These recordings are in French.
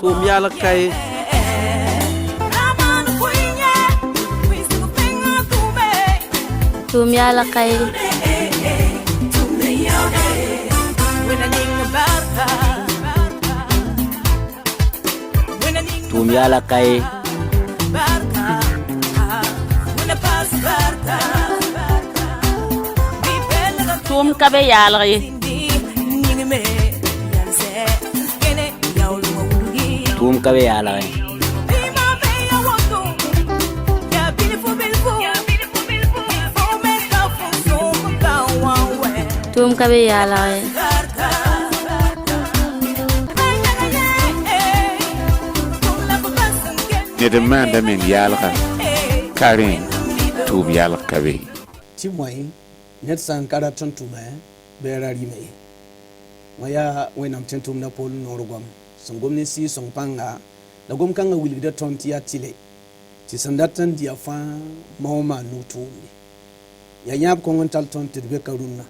Tum yala kay Tum yala kay Tum yala kay Tum kabe yala kay Tum kabe yala kay Tum kabe yala kay Nederman da men yalga Karin tub yalga kabe ti moy net san kara tontume bera rime maya wenam tentum na pol norgom songom ne si song panga da gom kanga wilgida tonti atile ti sandatan dia fa mawma nutu ya nyab ko ngon tal tonti be karuna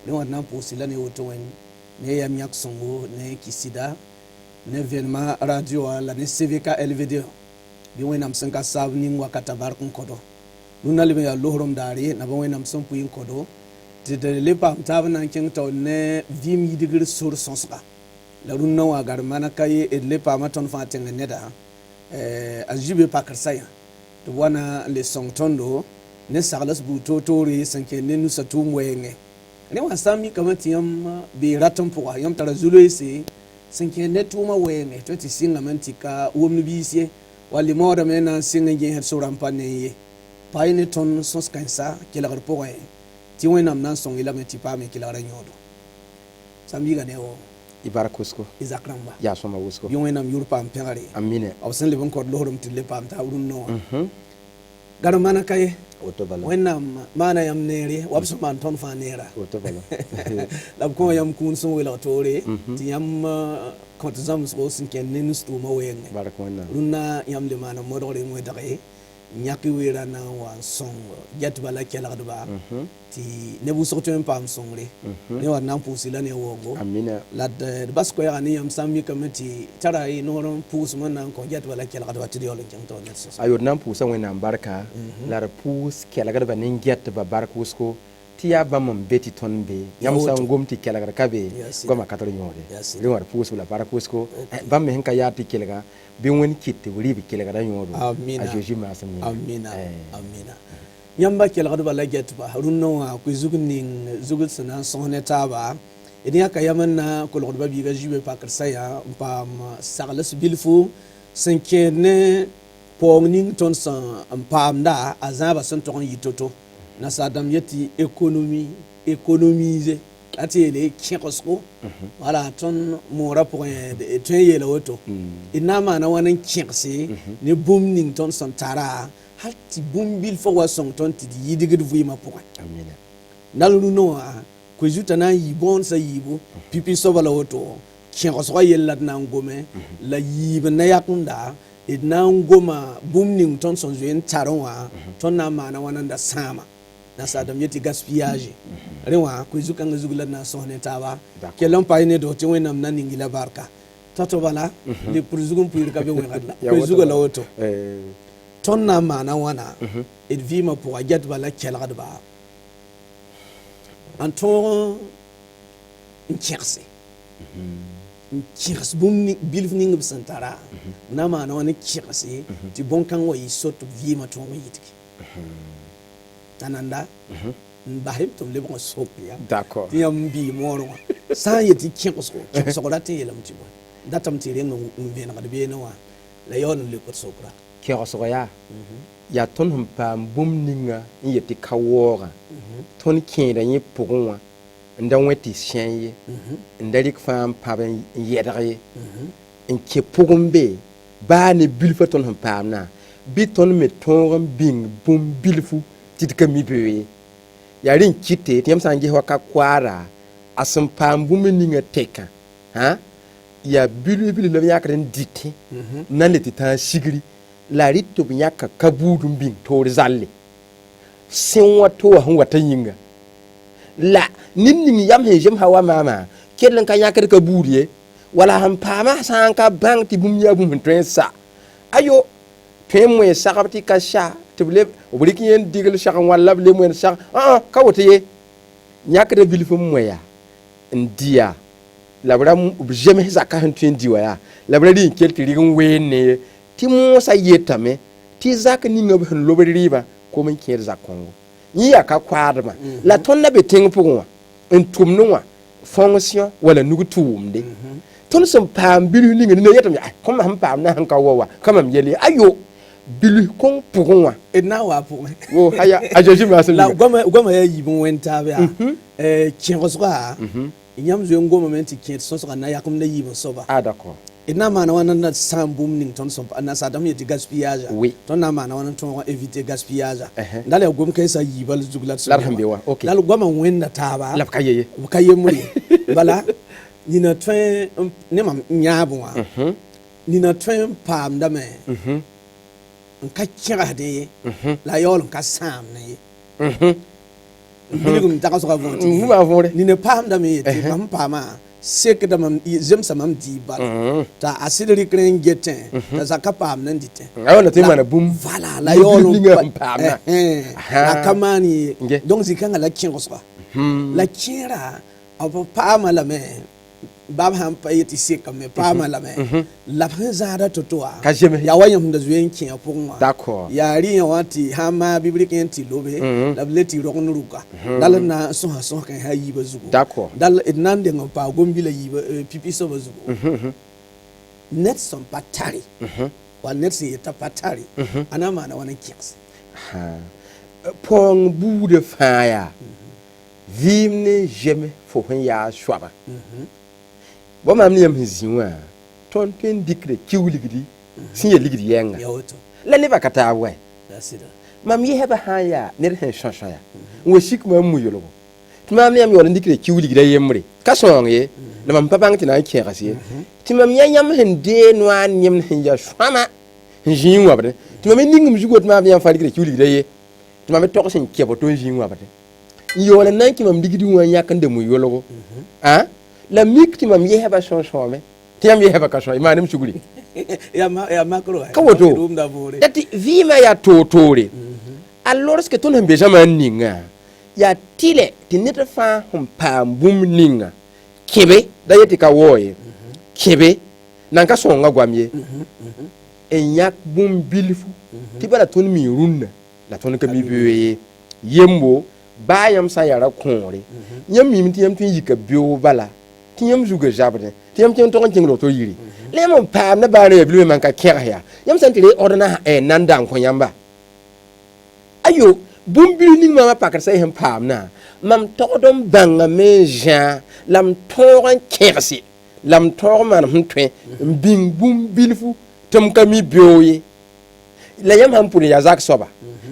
ne wadna posila ne woto wen ne yam yak songo ne kisida ne venma radio la ne CVK LVD bi wenam sanka sabni wakata barkun kodo nuna libe ya lohrom dari na ba wenam son puyin kodo de le pam tabna king to ne vim yidigir sur sonska la runna wa gar mana kay e le pam ton fa tenga neda ajibe pakar saya to wana le song tondo ne saglas bu totori sanke ne nusa tumwenge ne wa sami kamati yam bi raton puwa yam tara zulo isi sanke ne tuma wenge to ti singa mantika womnu bisie wali moda mena singa nge het suram paneye payne ton sos kansa kila gar poe ti wenam nan song ila meti pa me kila ra nyodo sambi ga ne o ibarakusko izakramba ya soma wusko bi wenam yurpa am pengare amine awsen le bon ko lohorum tille pam ta urun no gar mana kay otobala wenam mana yam nere wabso man ton fa nera otobala lab ko yam kun son wela tore ti yam ko zam so sin ken ne nustu ma wenge barakwana runna yam le mana modore mo dare nyaki wera na wa song jet bala kela ba ti ne bu sokto en pam songre ne wa nan pusila ne wongo amina lad bas ko ya ni yam sammi kamati tara yi no ron pus man nan ko jet bala kela ba ti yolo jang to net so ayo nan pusa wena barka la pus kela ba nin get ba barkusko ti ya ba mom beti ton be yam sa ngomti kela ka be goma katoro nyode le war pus la barkusko ba me henka ya ti kela bi won kitti wuri bi kela ga nyodo amina ajoji ma sam amina amina yamba kela ga bala get ba runno wa ku zugnin zugul sana sonne taba idan aka yaman na ko lo ba bi ga jibe pa kar saya pam saglas bilfu sankene pongning ton san pam da azaba son ton yitoto na sadam yeti économiser atele kiekosko wala ton mora point ton yela woto inama na wanan kiekse ne boomning ton son tara halti boombil fo wa son ton ti yidigid vuyima point amina nalu no ko juta na yibon sa yibo pipi so bala woto kiekosko yella na ngome la yiba na yakunda idna ngoma boomning ton son zen taronwa ton na mana wanan da sama na sadam yeti gaspillage rewa ko zukanga zugula na sohne tawa kelon payne do ti wenam nan ngila barka toto bala le pour zugum pour ka be wengadla ko zugala woto ton na mana wana et vima pour agat bala kelad ba anton ncherse ncherse bum bilfning bsantara na mana wana ncherse ti bon kan wa yisoto vima to yitiki tananda bahim tum le bon sopia d'accord tiam bi moro sa yeti kinko dati yelam tibo datam tire no vena ga be no wa la yon le ko sokra kero ya ton hum pam bum ninga yeti kawora ton kenda yi pugunwa ndan weti shenye ndalik fam paben yedare en ke pugumbe ba ne bilfa ton hum pam na biton me ton bing bum bilfu titka mi bewe yarin kite tiyam sange waka kwara asum pambu meninga teka ha ya bilu la yakren dite nan le titan sigri la ritto binyaka kabudum bin to zalle sin wato wa wata yinga la nin ning yam he jem hawa mama kelen ka yakere ka buuriye wala han pama san ka bang ti bum ya bum tren sa ayo twen mo sakabti ka sha tible obriki yen digel shakan wala le mo sha ka wote ye yakere bilfum mo ya ndia labra jeme zaka han twen diwa ya labra rin kelti rin wene ti mo sa yetame ti zaka ninga ben lobri riba ko men ker zakongo yi aka kwadma la tonna be ting pugwa en tumnuwa fonction wala nugu tumde ton som pam bilu ninga ne yetam ya kom ham pam na han ka wawa kamam yeli ayo bilu kon pugwa ina wa pu wo haya ajoji masin la goma ya yibon wenta ba kiengoswa inyam zo ngoma menti kiet so so na yakum na yibon soba d'accord ina mana wana na sambum ning ton som na sadam yeti gaspillage oui ton na mana wana ton éviter gaspillage dale gom kay sa yibal zuglat so larhambe wa okay dal goma wenda taba la kayeye kaye muri bala ni na twen ne mam nyaabo wa ni na twen pam da me nka kira de la yol nka sam ne biligum ta ka so ka vonti ma vore ni ne pam da me ti mam pama sek da mam jem sa mam di bal ta asidri kren geten ta zaka pam nan dite ayo na timana bum vala la yol pam na la kamani donc zikanga la kingo so la kira aba pama la me bab han payeti seka me pama la me la zara totoa ya wayam da zuyen kin apon d'accord ya ri ya wati ha ma biblique enti lobe la bleti rokon ruka dal na so ha so kan ha yiba zugo d'accord dal idnan de pa gombi la yiba pipi so bazugo net son patari wa net si ta patari anama na wana kix pong bude faya vimne jeme fo hen ya swaba bo mam ni yam hizinwa ton ken dikre kiwligidi sinye ligidi yenga yawoto la ne bakata wa dasida mam ye heba haya ne hen shonsha ya wo shik mam mu yolo tuma mi am yolo dikre kiwligidi yemre ka songe la mam papang tina kierasi timam yanyam hen de no an nyem hen ya swama jinwa bade tuma me ningum jugot ma bi am fa dikre kiwligidi ye tuma me tok sen kebo ton jinwa bade yole nan ki mam digidi won yakande mu yolo la mikti mam yeheba sonshome tiam yeheba kaso imanim chuguli ya makro ka woto dati vima ya totore alors que ton hembe zaman ninga ya tile tinita fa hum pambum ninga kebe da yeti ka woye kebe nanka songa gwamye enyak bum bilfu tibala ton mi runna la ton ka mi biye yembo bayam sa yara konre nyam mi mti yam tin yika bio bala tiyam zuga jabde tiyam tin to ngin to yiri le mon pam na ba re bilu man ka kera ya yam santire ordana nanda ko yamba ayo bumbilu ning mama pakar sai hem pam na mam to dom banga me jan lam to ran kersi lam to man hutwe bing bumbilfu tum kami bioye la yam ham pour ya zak soba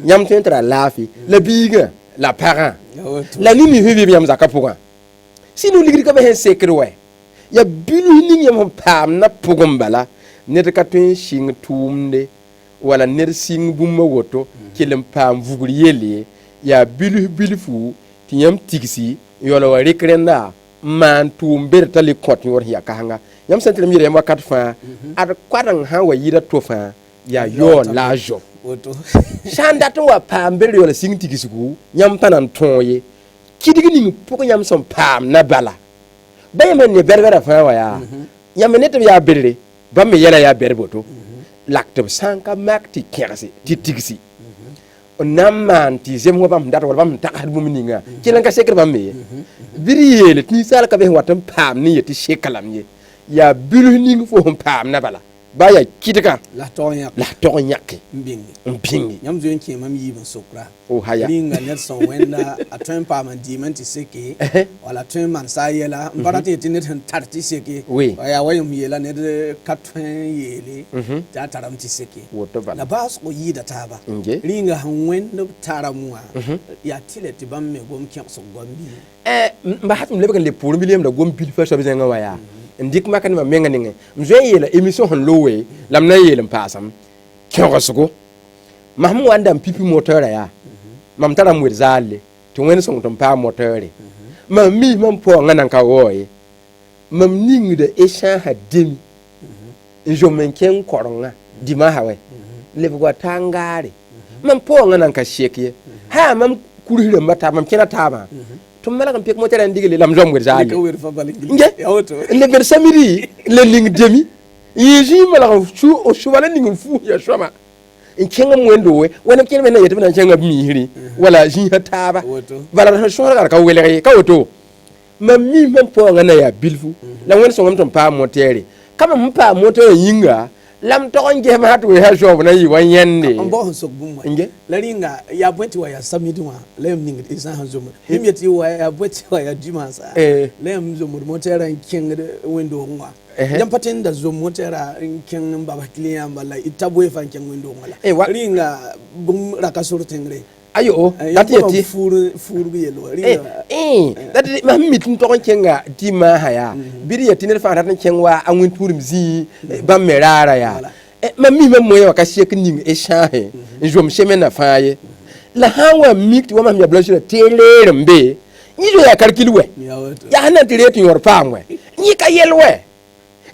yam tin tra lafi la biga la parent la nimi hebi yam zaka pour si nous ligri ka be secret we ya bilu ning yam pam na pugum bala ne ka tun sing tumde wala ner sing bumma woto kelem pam vugri yele ya bilfu tiyam tigsi yola wa rekrenda man tumber tali kot yor ya kahanga yam sentre mi yam wakat fa ad kwadang ha wa yida to fa ya yo lajo woto shanda to wa pam ber yola sing tigsi ku yam tanan tonye kidigi ning poko yam som pam na bala bayemen ne berbera fa wa ya yam netum ya berre bamme yela ya berboto lakto sanka makti kersi titigsi onamman ti zem ho bam dat wala bam takad bum ninga kilan ka sekre bam me biriyele ti sala ka be watam pam ni yeti shekalam ye ya bilu ning fo pam na bala baya kitika la to nyak mbingi nyam zo enke mam yi ban sokra o haya ringa Nelson wenda atwen pam diamant seke wala twen man sayela mbarati ti net tarti seke ya wayum yela ne de katwen yele ta taram ti seke la bas ko yi da taba ringa han wenda taramwa ya tileti bam me gom kyan so gombi mba hatum lebekan le pour million da gom pil fa so bizenga waya ndik makan ma menga ninge mzwe yela emission hon lowe lam na yela pasam kyogosugo mahmu wanda pipi motora ya mam tara mwir zalle to wen so to pa motora mam mi mam po ngana ka woye mam ningde e sha ha demi njo men ken koronga di ma hawe le bwa tangare mam po ngana ka shekye ha mam kurire mata mam kena tama tum mala kam pek motera ndigele lam jom gurza ali nge le ber samiri le ning demi yiji mala chu o shubala ning fu ya shoma in kenga mwendo we wana kenga na yetena kenga mihiri wala jin hataba wala ha shora ka wele ka woto mammi men po ngana ya bilfu la wen so ngam pa motere kama mpa motere yinga lam to nge ma hatu ha shob na yi wan yende ambo so bumwa nge la ringa ya bweti wa ya samidwa lem ning isa hanzuma himyeti wa ya bweti wa ya dimasa lem zo motere kenga wendo ngwa jam paten da zo motera ken baba client bala itabwe fan ken wendo ngala ringa bum rakasur tengre ayo dati yati furu yelo ringa dati ma mitin to kenga di ma haya biri yati ne fa ran kenwa anwin turim zi bam merara ya ma mi ma moye wakasi king e shahe njo msheme na faye la hawa mikti wa ma mi blanche tele mbe nyizo ya kalkilwe ya hana tiretu yor pamwe nyi ka yelwe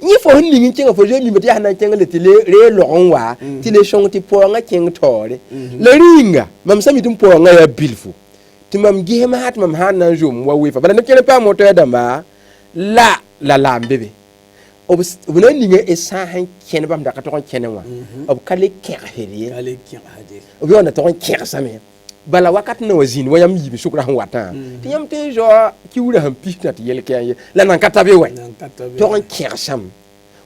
ni fo hinni ngi chenga fo jemi meti hana chenga le tile re lonwa tile shong ti po nga cheng tore le ringa mam sami tum po nga ya bilfu timam gihema hat mam hana jom wa wefa bala nekene pa moto ya damba la lambebe obuna ninga esa han ken bam da ka to ken wa ob kale kere heri obi ona to kere same bala wakat na wazini wayam yibi shukra han wata tiyam te jo kiwura han pita ti yel kay la nan katabe way to on kersam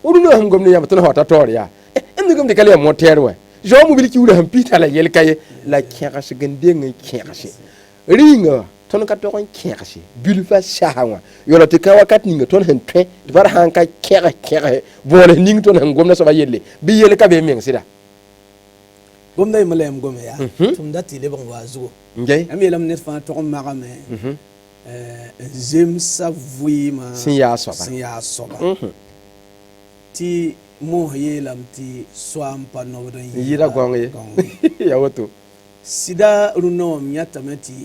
odu no ham gomne yam to hota toria em gomne kale mo terwe jo mu bil kiwura han pita la yel kay la kerse gende ngi kerse ringa ton ka to on kerse bil fa shahawa yola te ka wakat ninga ton han twe bar han ka kere bole ning ton han gomna so ba yelle bi yel ka be meng sida gomday malem gome ya tum dati le bon wazo ngey am yelam net fa to magame jem savui ma sin ya soba ti mo yelam ti swam pa no do yira gonge ya woto sida runo myata meti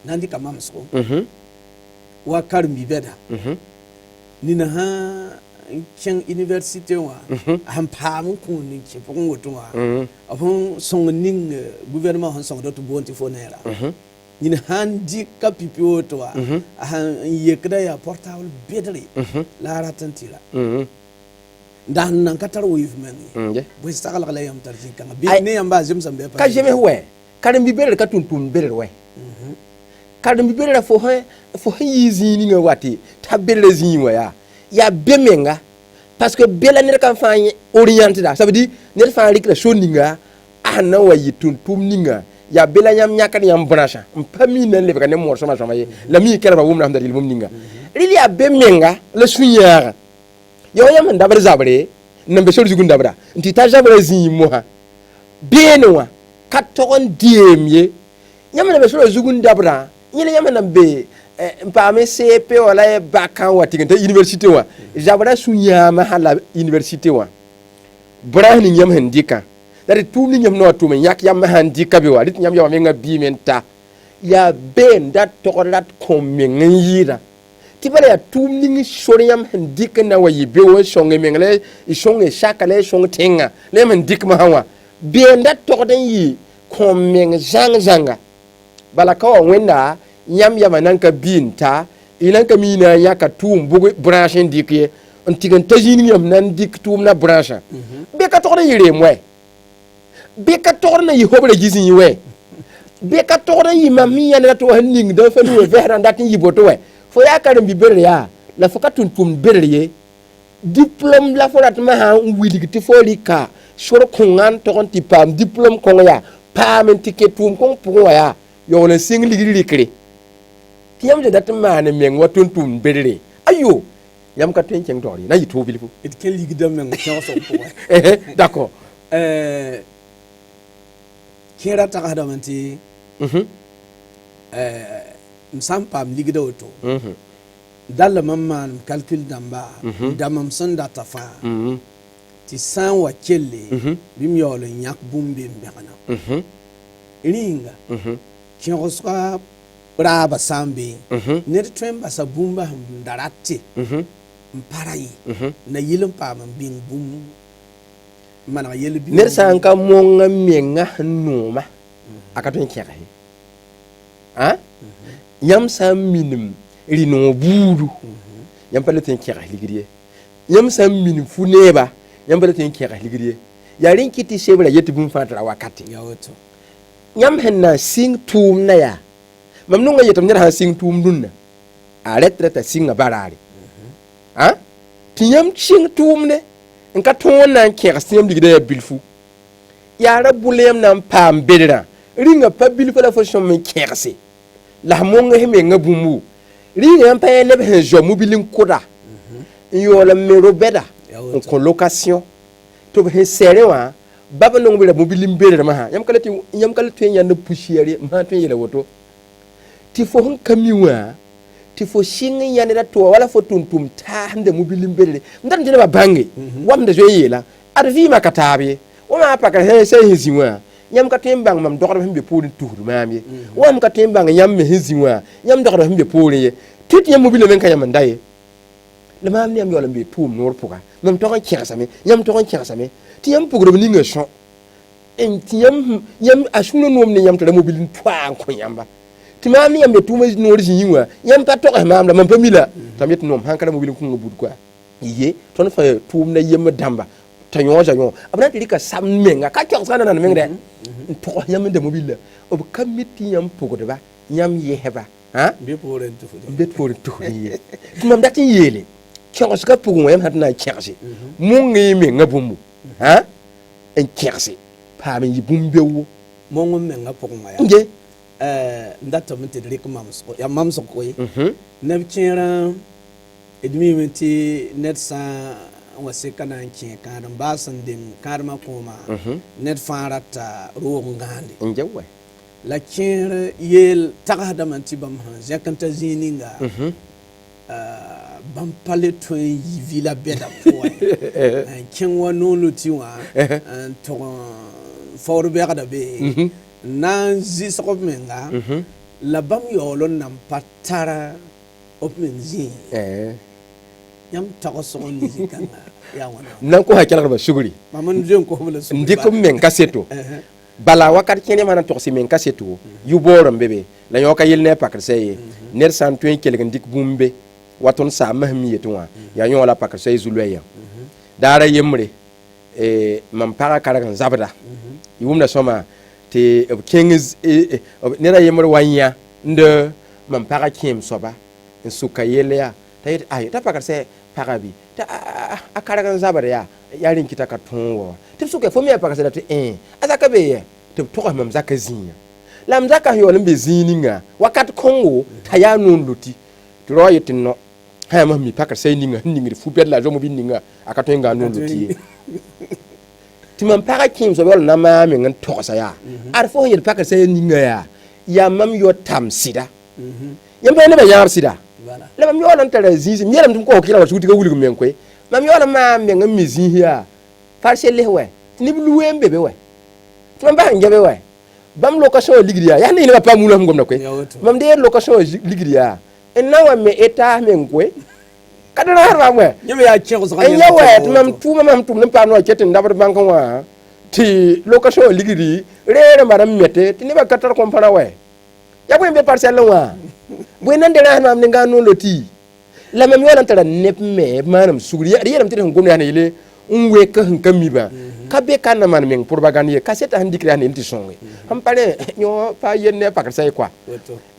nandi kamam so wa karmi beda nina ha ken university wa han pam ku ni ke pon woto wa afon song ning gouvernement han song dotu bonti fonera ni han di kapipi woto wa han yekda ya portable bedri la ratantila dan nan katar wo yifmen bo istakala la yam tarji kan bi ne yam ba jëm sambe ka jeme we kadam bi bere ka tuntun bere we kadam bi bere fo yizi ni nga wati ta bere zin wa ya bemenga parce que bela ne kan fa orienté da ça veut dire ne fa rik la shoninga ana wa yitun tumninga ya bela nyam nyaka nyam brancha mpami ne le ka ne mo sama sama ye la mi kera ba wumna ndari mum ninga rili ya bemenga le sunyara yo yam ndabre zabre nambe sol zugun dabra nti ta zabre zin mo ha benwa ka togon diemye nyam na be sol zugun dabra nyine nyam na be mpame CP wala bakan wati ngata université wa jabara sunya mahala université wa brahni nyam handika dari tumni nyam no tumen yak yam handika be wa dit nyam yawa menga bi menta ya ben dat tokolat komen yira tibale ya tumni ngi shori yam handika na wa yibe wo shonge mengle ishonge shakale shonge tenga le handika ma hawa ben dat tokodan yi komen janga bala ka wenda nyam yama nanka binta ilanka mina yaka tum bugu branche ndike antigan tajini yam nan dik tum na branche be ka tokna yire mwe be ka tokna yi hobla gisin yiwe be ka tokna yi mamiya na to hanning da fa no vera ndatin yiboto we fo yaka bi berre ya la fo ka tun tum berre diplôme la fo rat ma ha wiligti fo lika shoro kongan to kon tipam diplôme ko ya pam ticket tum ko pour ya yo le sing ligri yam de dat man men watun tum berere ayo yam ka ten ceng tori na yitu bilfu it ken ligidam men ko so ko d'accord kera ta hada manti msampam ligida auto dalla mamman calcul damba damam sanda tafa ti san wa kelle bim yolo nyak bumbe mbekana ringa ken roska raaba sambe ned tõe n basa bũmba sẽn da rate n para ye na yɩl n paam n bĩng bũmb maneg yel bɩ ned sã n ka monga menga sẽn nooma a ka tõe n kẽge yãmb sã n minim rɩ-noog buudu yãmb pa la tõe n kẽgs ligd ye yãmb sã n minim fu neeba yãmb pa la tõe n kẽgs ligd ye yaa rẽ n kɩ tɩ sebra yetɩ bũmb fãa tɩ ra wakate yãmb sẽn na n sɩng tʋʋmdã yaa mam nongã yetɩm ned sã n sɩng tʋʋm dũnna a rɛt t'a sɩnga baraare tɩ yãmb sɩng tʋʋmde n ka tõog n na n kẽgs tɩ yãmb ligda yaa bilfu yaa ra bʋl yãmb na n paam bedrã rĩnga pa bilfa la fo sõm n kẽgse la monga he menga bũmbu rĩnga yãmb pa yã neb sẽn zoa mobil n kʋda n yaool n me robɛda n kõ location tɩ b sẽn sɛrẽ wã bab nong bɩ ra mobil n bedrmã sã yãmb ka la tõe n yãnd pusiɛr ye sã n tõe n yeela woto tɩ fo sẽn ka mi wã tɩ fo sɩng n yãneda tʋwa wala fo tʋm-tʋm taasẽnda mobil n bedre n dat n tɩ nebã bãnge wamda zoe n yeela ad vɩɩmã ka taab ye wa maa pakr sã sẽn zĩ wã yãmb ka tõe n bãng mam dogdb sẽn be poorẽ tusd maam ye wam ka tõe n bãng yãmb me sẽn zĩ wã yãmb dogdb sẽn be poorẽ ye tɩ tɩ yãmb mobilã me n ka yãmb n da ye la maam ne yãmb yaool n be tʋʋm noor pʋga mam tog n kẽgsame yãmb tog n kẽgsame tɩ yãmb pʋgrb ninga sõ tɩ yãmb a sũurã noom ne yãmb tɩ ra mobil n toaa n kõ yãmba tɩ maam ne yãmb be tʋʋma noor zĩig wã yãmb pa togs maam la mam pa mi la tɩ m yetɩ noom sãn ka ra mobil n kũngã bud koa ye tõnd fa tʋʋmda yembr dãmba t'a yõosa yõ b na n tɩ rɩka sam menga ka kɛgsga na nan mengdɛ n togs yãmb n da mobil la b ka mi tɩ yãmb pʋgdba yãmb yɛsba n be poorẽ tusd ye tɩ mam dat n yeele kẽgsga pʋgẽ wã yãmb sã tɩ na n kẽgse monga ye menga bũmbu n kẽgse paam n yɩ bũmb beoogo mong n menga pʋgẽ wã nge n datame tɩ d rɩk yaa mamsg ye neb kẽerã d miime tɩ ned sã n wa sɩka na n kẽ kãadem baa sẽn deng kãadmã kõoma ned fãa rata roog n gãande n ja wɛ la kẽer yeel tagsdame tɩ bãmb sẽn zẽk n ta zĩig ninga bãmb pa le tõe n yɩ vila bɛda pʋgẽ n kẽng wa noonlo tɩ wã n tʋg faoor bɛgda be na n zɩsg b menga la bãmb yaool n nan pa tara b meng zĩig yãmb tagsg n ne zĩ-kãnga yaa wãna nan ko ha kelgdbã sugri mam n zoe n kosb la n dɩk b meng kaseto bala wakat kẽne maan n togs meng kaseto yu-boor n be be la yõ ka yell ne a pakr sɛ ye ned sã n tõe n kelg n dɩk bũmb be wa tõnd saam sẽn mi yetɩ wã yaa yõ la pakr sɛ zu-loɛɛyã daara yembre mam pagã karg n zabda y wʋmda sõma tɩ b kẽng ned a yembr wa yã n de mam pagã kẽem soaba n sʋka yell yaa t'a yetɩ ay t'a pakr sɛ pagã bɩ t'a a karg n zabd yaa yaa rẽn kɩta ka tõog wa tɩ b sʋka fo me a pagsda tɩ a zaka be yɛ tɩ b togs mam zaka zĩiga la m zaka sẽn yaool n be zĩig ninga wakat kõngo t'a yaa noon loti tɩ rao yetɩ no sã yaa mi pakr sɛ ninga sẽn ningd fu-bɛd la a zomobil ninga a ka tõe n gaa noon loti ye tɩ mam pagã kẽem soab yaool na maa meng n togsa yaa ad fo sẽn yel pakr sɛ ninga yaa mam yo tam sɩda yãmb pa nebã yãab sɩda la mam yaool n tara zĩig m yeelame tɩ m kos kɩla wa sug tɩ ka wilg meng koe mam yaool n maa meng n mi zĩis yaa parcelle wɛ tɩ neb luwe n be be wɛ tɩ mam bas n gɛbe wɛ bãmb location wã ligd yaa yaa ne nebã pa mula sẽn gomda koe mam de yer location wã ligd yaa n na wa me état meng koe ka d rãasd bãmb wɛ yãmb yaa kẽgsg n ya wɛ tɩ mam tʋʋma mam tʋmd n paam wa ket n dabd bãnk wã tɩ location wã ligdi reer n bãd n mete tɩ nebã ka tar kõm-pãra wɛ yaa bõe n be parcelle wã bõe nan de rãasd mam nengã noon loti la mam yaool n tara neb me b maanam sugr d yeelame tɩ d sẽn gomd yaa ne yele n wek sẽn ka mibã ka be ka na maan meng propagande ye ka seta sẽn dɩkr yaa ne tɩ sõnge sẽn pa rẽ yõ pa yel ne a pakr sɛ koa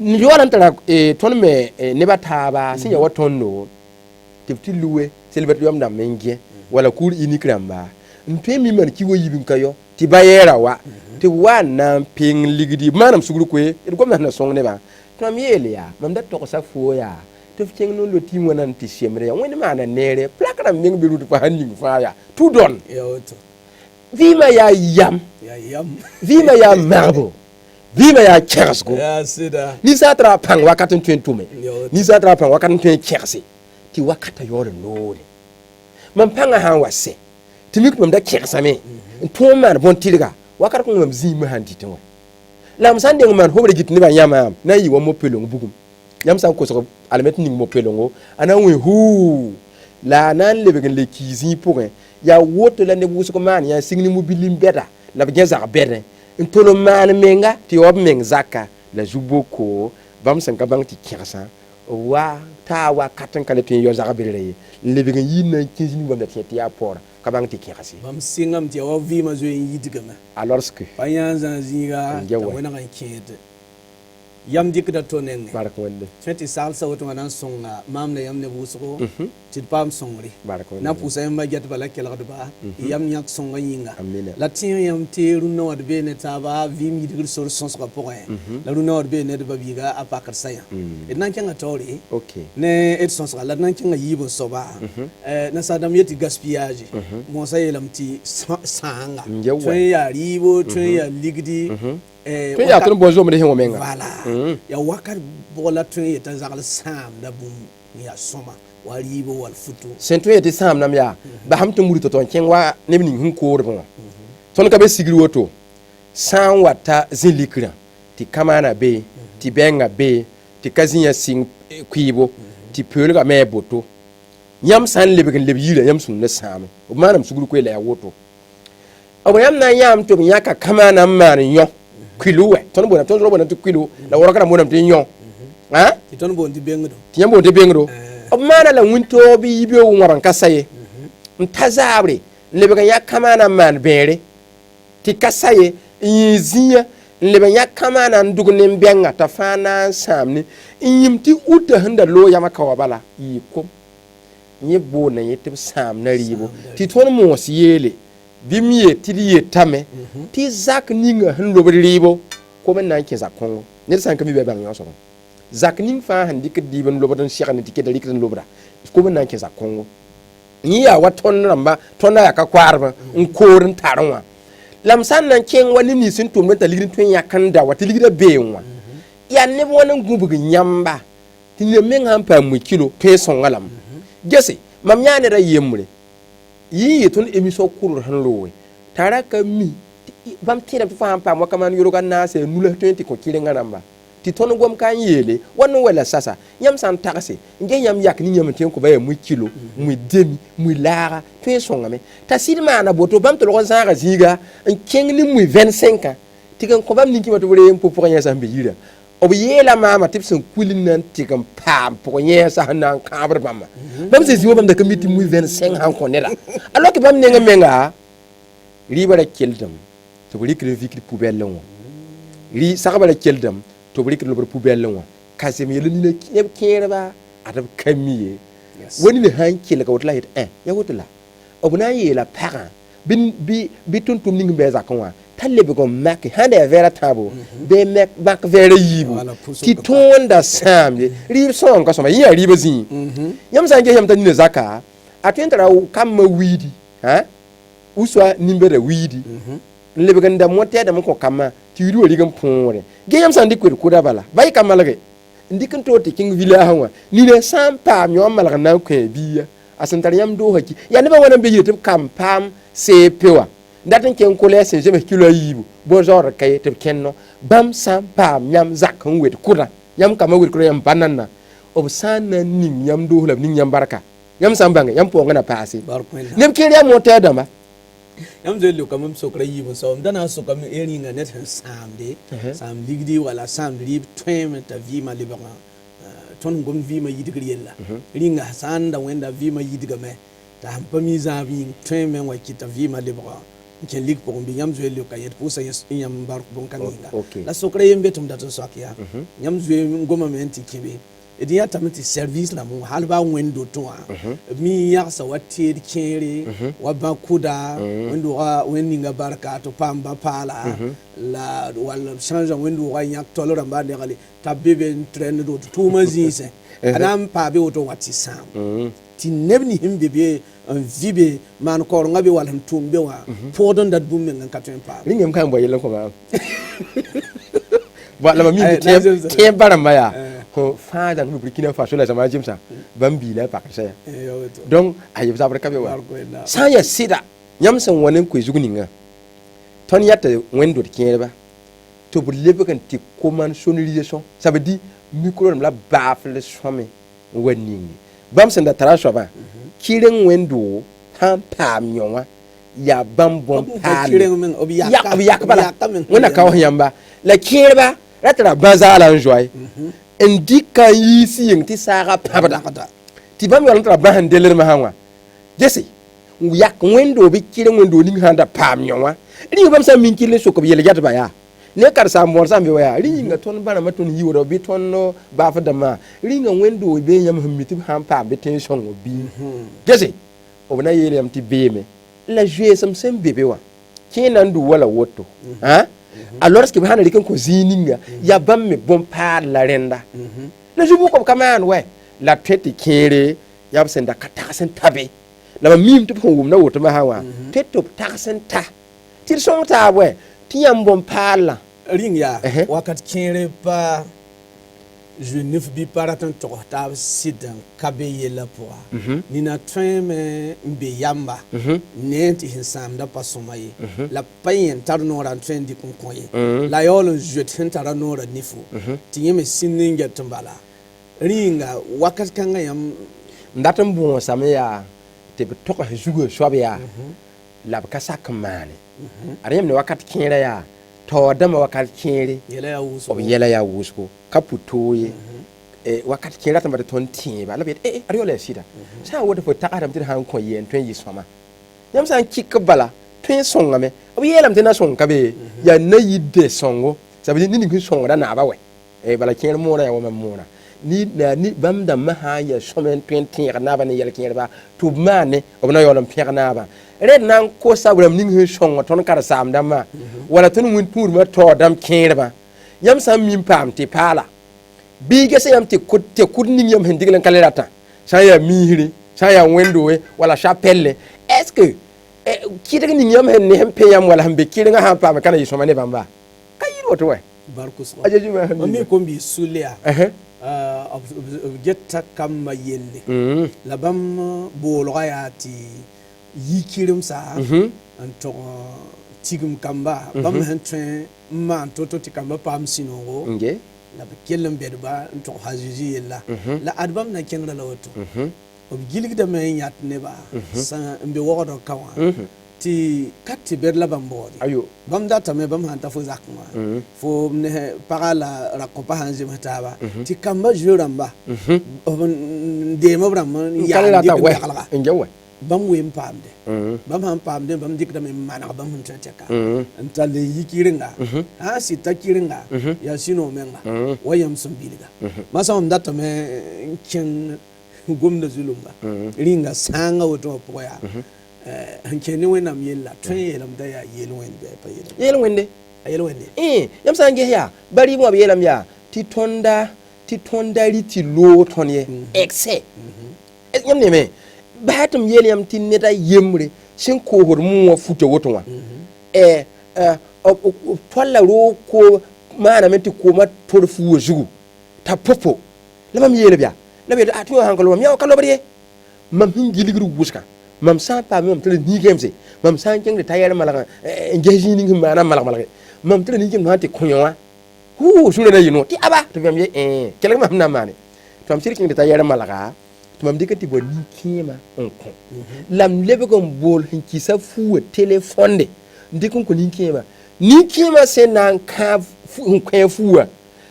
yaool n tara tõnd me nebã taaba sẽn ya wa tõndo tɩ b tɩ luwe selbat yam dãmb me n gẽ wala kʋʋr unique rãmba n tõe mi maan ki wa yib n ka yɔ tɩ ba yɛɛra wa tɩ b wa n na n peng ligdi b maanam sugr koe d gomda sẽn na sõng nebã tɩ mam yeel yaa mam da togsa foo yaa tɩ f kẽng noon loti wãna n tɩ semre yaa wẽnd maana neere plak rãmb meng be rut pa sãn ning fãa yaa tʋ dõn vɩɩmã yaa yam vɩɩmã yaa magbo vɩɩmã yaa kẽgsgo ninsã tɩ ra pãng wakat n tõe n tʋme ninsã tɩ ra pãng wakat n tõe n kẽgse tɩ wakata yaool n loore mam pãngã sã n wa sɛ tɩ mik mam da kẽgsame n tõog n maan bõn-tɩrga wakat kõ mam zĩig me sãn dɩtẽ wã lam san de man hobre git ni ba yama na yi wo mo pelong bugum yam san ko so almet ning mo pelongo ana we hu la nan le begen le kizi pour ya woto la ne busu ko man ya signi mo bilim beta la begen za bede ntolo man menga ti ob meng zaka la juboko bam san ka bang ti kirsa wa ta wa katan kale tin yo za bede le begen yina kizi ni bam da ti ya pora ka bang ti kirasi bam singam ti wa vi ma zo yi digama alors que bayan zan ziga ta wona kan kiyete yam dikda to nenge barakallahu feti salsa wato nan songa mamle yam ne busuko ti pam songri barakallahu na pusa yam baget bala kela ba yam nyak songa yinga amina la tin yam te runo wad be ne taba vi mi digir sor sons ko point la runo wad be ne de babiga apakar saya nan kenga tori okay ne et sons la nan kenga yibo soba na sadam yeti gaspillage mo sayelam ti sanga tun ya ribo tun ya ligdi tun ya tun bonzo mene hengo menga voilà ya wakar bola tun ya tanzal sam da bum ya soma waribo wal futu sento ya sam nam ya ba hamto muri to ton kenwa ne min hun ko rbo ton ka be sigiri woto san wata zilikra ti kamana be ti benga be ti kazinya sing kwibo ti pelga me boto yam san lebegen lebyira yam sun na sam o manam suguru ko la ya woto o yam na yam to nyaka kamana man yo kwiluwe ton bona to kwilu la wora kana monam te nyon ha ti ton bon di bengdo ti yambo te bengdo o mana la winto bi yibe o ngoran kasaye ntazabre lebega ya kamana man bere ti kasaye yiziya lebega ya kamana ndugne mbenga ta fana samni yimti uta handa lo yama kawabala yiko nye bona yete sam na ribo ti ton mo siyele bimiye tidiye tame ti zak ninga han lo ribo ko men nan ke zakon ne san kami be bang yo so zak ning fa han dik di ben lo bodan shekhan ti ke da lik lo bra ko men nan ke zakon ni ya waton ramba tona ya ka kwarba in korin taranwa lam san nan ken wani ni sun tum ta ligin tun ya kanda wata ligida bewa ya ne wonan gubu nyamba ti ne men han pa mu kilo peson ngalam gese mam nyane ra yemre yi tun emiso kurur hanlowe taraka mi bam tira fa pam wakaman yoroga na se nula 20 ko kilenga namba ti ton gom kan yele wonu wala sasa yam san taxi nge yam yak ni nyam ten ko baye mu kilo mu demi mu lara tun songame ta sidma na boto bam to gon sanga ziga en keng ni mu 25 ans ti kan ko bam ni ki wato wure yem pour nya sambe yira o yela mama tipsen kulin nan ti kan pam pour nya sa nan kabar mama bam se ziwo bam da kamiti mu 25 ans ko nela alors que bam nenga menga riba la keldam to buri kre vikri poubelle won ri sakaba la keldam to buri kre lo poubelle won kasem yele ni ne kere ba adab kamiye woni ne hanki la ka wotla hit ya wotla obuna yela para bin bi tuntum ningi be zakonwa talle be go mak hande vera tabo be mek bak vera yibu ti tonda samle ri son ka soma ya riba zin yam sange yam tan ne zaka atentara kam widi ha uswa nimbere widi lebe ganda mote da mko kama ti ri rigam ponre ge yam san dikwe ko da bala bay kamalage ndikin to te king villa hawa ni ne sampa mi o malaga na ko biya asantar yam do haki ya ne ba wona be yete kam pam se pewa ndatin ken ko lesen je me kilo yibu bo jor kay te kenno bam sampa nyam zakon wet kura yam kama wet kura yam banana obsana ning yam do hlam ning yam barka yam sambanga yam po ngana pasi nem kiriya mote da ma yam je lu kamam sokra yibo so dana so kam eri nga net samde sam ligdi wala sam lib twem ta vima libanga ton gom vima yidigri yella ringa sanda wenda vima yidiga me ta hampami zabi twem wa kita vima libanga ke lig ko mbi yam je lu kayet pusa yam bar bon kaninga la sokra yembe tum dato sokya yam je ngoma menti kibe edi ya tamiti service la mu halba wendo to mi ya sa wati kere wa bakuda wendo wa weninga barka to pamba pala la wal change wendo wa yak tolora ba de gali tabebe train do to mazise anam pa be woto wati sam ti nebni himbe be en vibe man ko ngabe wal ham tumbe wa podon dat bum ngan katwen pa ringem kan boye lan ko ma ba la mi te barama ya ko fa da ko Burkina Faso la sama jimsa bambi la pa kasa donc ayi zabre kabe wa sa ya sida nyam san wonen ko zuguninga ton yatta wendo de kere ba to b lebg n tɩ koman sonorisation ça veut dire micro la baafl sõme wa ningi bãmb sẽn da tara soabã kɩreng wẽndo sãn paam yõwã yaa bãmb bõn b yak bala wẽnna ka was yãmba la kẽerba ra tara bã zaala n zoe n dɩka n yiis yeng tɩ saaga pãbda tɩ bãmb yaool n tara bã sẽn delrmã sã wã gese yak wẽndo bɩ kɩreng wẽndo ning sãn da paam yõwã rĩng bãmb sã n min kɩrl n sok b yel yatba yaa ne kar sa mor sam be waya ringa ton bana matun hiwro bi ton ba fa dama ringa wendo be yam hamiti ham pa be tension bi gese o na yele am ti beme la jouer sam sem bebe wa kenan du wala woto ha alors que hana rikan ko zininga ya bamme bon pa la renda la jubu ko kaman we la tete kere ya sen da kata sen tabe la mim to ko na woto ma hawa tetto taksen ta tir son ta we tiyam bon pa la ring ya wakat kẽere pa juif bɩ pa rat n togs taab sɩd n ka be yella pʋga nina tõeme n be yamba ne tɩ sẽn sãamda pa sõma ye la pa yẽn tar noorã n tõe n dɩk n kõ ye la yaool n zoet sẽn tara noorã nifo tɩ yẽ me sĩnd n get n bala rĩnga wakat kãngã yãmb n dat n bõosame yaa tɩ b togs zugã soab yaa la b ka sak n maane ad yãmb ne wakat kẽera yaa tawadama wakat kẽere b yɛla yaa wʋsgo ka pʋ-toog ye wakat kẽera tɩ bad tõnd tẽeba la b yet ad yaool yaa sɩda sã n woto fo tagsdame tɩ d sãn kõ yɛn tõe n yɩ sõma yãmb sã n kɩk bala tõe n sõngame b yeelame tɩ na sõng ka be yaa na yɩ dɛ sõngo sab ni ning sẽn sõngda naaba wɛ bala kẽer moorã yaa wa mam moorã ni bãmb dãmbã sã n yaa sõme n tõe n tẽeg naaba ne yɛl kẽerba tɩ b maane b na yaool n pẽg naabã red na n kosa wãmb ning sẽn sõnga tõnd kar-saam dãmbã wala tõnd wẽn pũudmã taoor dãmb kẽerbã yãmb sã n min paam tɩ paala bɩ gese yãmb tɩ kud ning yãmb sẽn digl n ka le ratã sã n yaa miisre sã n yaa wẽndoe wala chapelle est ce que kɩdg ning yãmb sẽn ne sẽn pẽ yãmb wala sẽn be kɩrengã sã n paame ka na yɩ sõma ne bãmba ka yɩɩd woto wɛ mi ko mbi sʋl yaa b geta kambã yelle la bãmb boolga yaa tɩ yikirmsa n tog tigm kamba bãmb sẽn tõe n maan to-to tɩ kambã paam sũ-noogo la b kell n bɛdba n tog a zeezi yella la ad bãmb na kẽngra la woto b gilgdame n yãt nebã n be wogdg ka wã tɩ ka tɩ bɛd la bãmb baoode bãmb datame bãmb sãn ta fo zakẽ wã fo pagã la rakõpa sãn zems taaba tɩ kambã zoe rãmba b deem b rãmb n yaa yaglga bãmb ween paamde bãmb sãn paamde bãmb dɩkdame n maneg bãmb sẽn tõe tɛka n tall n yi kɩrenga sã n sɩd t'a kɩrenga yaa sũ-noog menga wa yãmb sẽn bilga masã mam datame n kẽng gomda zulumba rĩnga sãanga woto wã pʋgã yaa n kẽ ne wẽnnaam yella tõe n yeelame yaa yel-wẽnd bɩ pa yel-wẽnde a yel-wẽnde yãmb sã n ges yaa ba rɩɩb wã b yeelame yaa tɩ tõnda rɩ tɩ loog tõnd ye excès yãmb neme baa tɩ m yeel yãmb tɩ neda yembre sẽn koosd mũ wã futa woto wã toalla roog ko maaname tɩ koomã tor fuuã zugu t'a popo la mam yeelb yaa la b yetɩ tɩ wã sãn ka lobam yã wa ka lobd ye mam sẽn gilgd wʋsga mam sã n paame mam tɩ la nin-kẽemse mam sã n kẽngde t'a yɛr malg n ges zĩig ning sẽn maana n malg-malge mam tɩ la nin-kẽemd sã n tɩ kõ wã sũurã na yɩ no tɩ aba tɩ mam ye kelg mam sẽn na n maane tɩ mam sɩd kẽngde t'a yɛr malga tɩ mam dɩka tɩ bõe nin-kẽemã n kõ la m lebg n bool sẽn kɩsa fuuã telefonde n dɩk n kõ nin-kẽemã sẽn na n kõ fuuã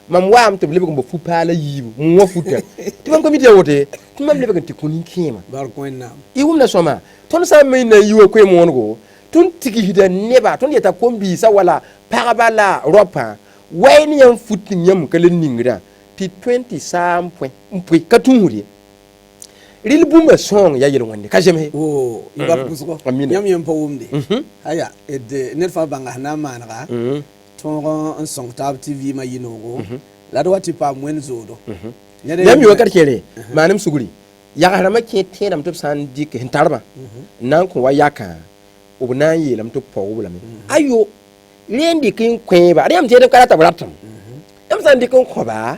mam waam tɩ b lebg n bo fu paala yiibu n wã futa tɩ mam ka mi tɩ ya wote tɩ mam lebg n tɩ kõ nin-kẽemã y wʋmna sõma tõnd sã n me na yiwã koe moonego tõnd tigsda neba tõnd yeta kom-biisã wala pagba la rõpã wɛɛ ne yãmb fut ning yãmb ka le ningrã tɩ tõe n tɩ saa n pʋe ka tũusd ye rɩl bũmba sõong yaa yel-wẽnde ka zemse yãmb yẽm pa wʋmde aya d ned fãa bãnga sẽn na n maanega tõog n sõng taab tɩ vɩɩmã yɩ-noogo la d wa tɩ paam wẽnd zoodo yãmb yɩ wakat kẽere maanem sugri yagsrãmbã kẽ tẽedame tɩ b sã n dɩk sẽn tarbã n na n kõ wa yakã b na n yeelame tɩ b paoog lame ayo rẽ n dɩk n kõeba ad yãmb tɩ yetɩ b ka rata b ratame yãmb sã n dɩk n kõba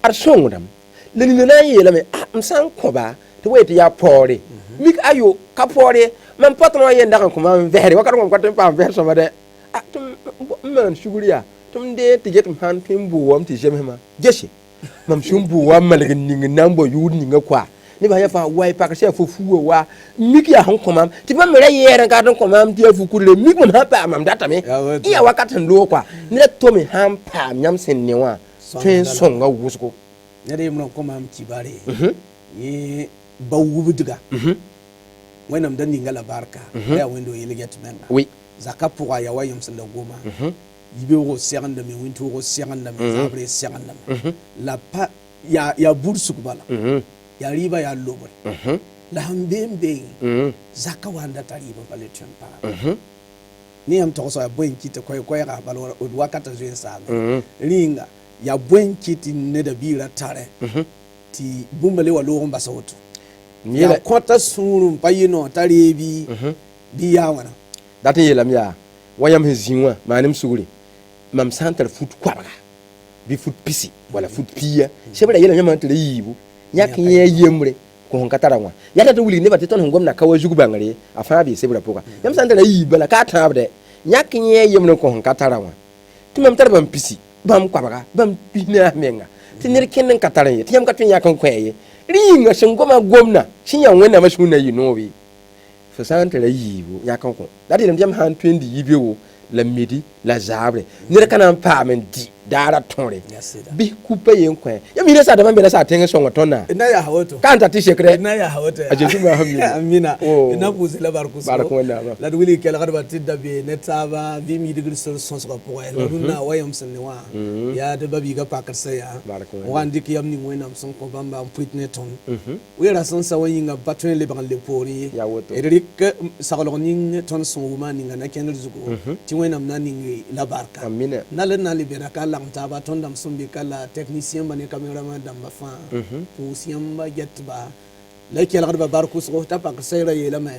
ad sõngdame la nina na n yeelame m sã n kõba tɩ wa yetɩ yaa paoore mik ayo ka paoore mam pa tõnd wã yen dag n kõ mam vɛsre wakat wã m ka tõe n paam vɛs sõma dɛ tɩ m maan sugr yaa tum de ti get han pin buwam ti jeme ma jeshi mam shum buwam malga ninga nambo yud ninga kwa ni ba ya fa wai pa ka se fo fuwa wa miki ya hon komam ti ba mere yere ka don komam ti fu kurle mik mon ha pa mam data me iya wakatan lo kwa ni to me han pa nyam sen ne wa twen songa wusko ne de mo komam ci bare ni ba wubuduga wenam dan ninga la barka ya wendo yele get menga oui zaka pour ya wayum sala goma yibe wo seranda me wintu wo seranda me zabre seranda me la pa ya bursu kubala ya riba ya lobo la hambembe zaka wanda tariba bale tempa ni am to so ya boyin kite koy ra balo wakata zo sa ringa ya boyin kiti ne da bira tare ti bumbale wa lo ngba sawto ya kota suru payino tarebi biya wana datin yelam ya wayam hezinwa manim suguri mam santar foot kwabga bi foot pisi wala foot piya shebra yelam nyama tele yibu nyakin ye yemre ko hon kataranwa yata to wuli ne batte ton ngomna kawa jugu bangare afa bi sebra poka yam santar yibala ka tabde nyakin ye yemre ko hon kataranwa timam tarbam pisi bam kwabga bam pina menga tinir kennen kataran ye tiyam katun yakan kwaye ringa shingoma gomna shinya wena mashuna yinobi fa santar yibu yakan ko dadi lam jam han 20 yibewo la midi la zabre nire kana pamen di dara tonre bi coupe yen kwen ya mi resa da man bela sa tenga songa tonna ina ya hawoto kanta ti sekre ina ya hawoto a jesu ma hammi amina ina pusi la barku so barku wala ba la wili kala garba tidda be netaba vi mi digri so so ko po la runa wayam sanne wa ya de babi ga pakar saya wandi ki yamni mo nam son ko bamba putne ton we ra son sa wayi nga batwen le bangal le pori ya woto erik sagalo ning ton son wuma ninga na kenel zugo ti wenam na ningi la barka amina nale na libera kala mtaba tonda msumbi kala technicien bane cameraman damba fa pusiyam ba get ba la kela garba barku so ta pak sayra yela ma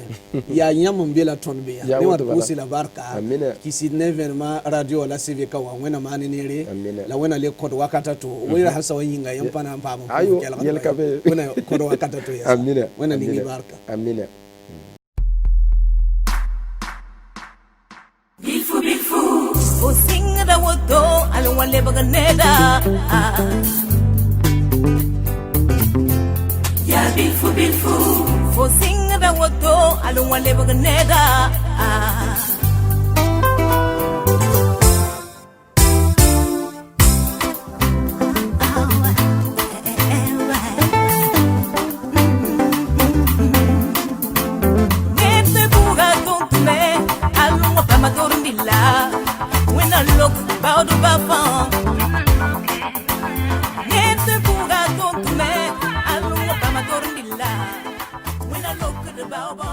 ya nyam mbela ton be ya ne wa pusi la barka kisi neverma radio la cv ka wa wena mani nere la wena le kod wakata to wira hasa wanyinga yampana mpamo kela garba wena kod wakata to ya amina wena ningi barka amina Bilfu o singa da woto alo wale baganeda ya bilfu o singa da woto alo wale baganeda when I look about the bafan Nete pura tontu me alu pa ma dormilla when I look at the baba